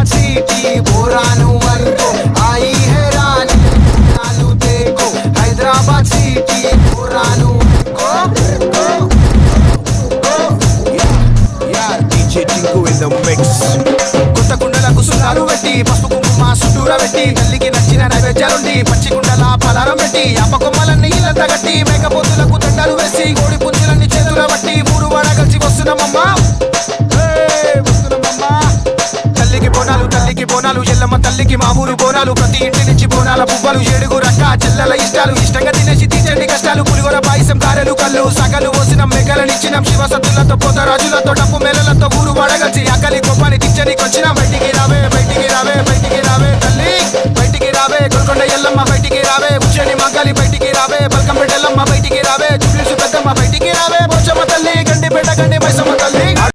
Hyderabad city बोरानु वनको आई है रानी नालू देखो हैदराबाद सिटी बोरानु को यार DJ Tinku in the mix కొత్త కుండలకు సున్నాలు పెట్టి పసుపు కుంకుమ సుట్టూర పెట్టి తల్లికి నచ్చిన నైవేద్యాలుండి పచ్చి కుండల పలారం పెట్టి అప్ప కొమ్మలన్నీ ఇల్లంతా కట్టి మేకపోతులకు దండాలు వేసి కోడి పుంజులన్నీ చేతుల బట్టి మూడు వాడ కలిసి వస్తున్నామమ్మా తల్లికి బోనాలు ఎల్లమ్మ తల్లికి మామూలు బోనాలు ప్రతి ఇంటి నుంచి బోనాల పువ్వులు ఏడుగు రక్క చెల్లెల ఇష్టాలు ఇష్టంగా తినేసి తీర్చండి కష్టాలు పులిగోర పాయసం కారెలు కళ్ళు సగలు పోసిన మెగలనిచ్చినాం శివ సత్తులతో పోత రాజులతో డప్పు మేళలతో ఊరు వాడగలిసి అక్కలి గొప్పని టీచర్కి వచ్చిన బయటికి రావే తల్లి బయటికి రావే గొల్కొండ ఎల్లమ్మ బయటికి రావే ఉచ్చని మగ్గాలి బయటికి రావే బల్కంపేట ఎల్లమ్మ బయటికి రావే జుబ్లీసు పెద్దమ్మ బయటికి రావే పోచమ్మ తల్లి గండి మైసమ్మ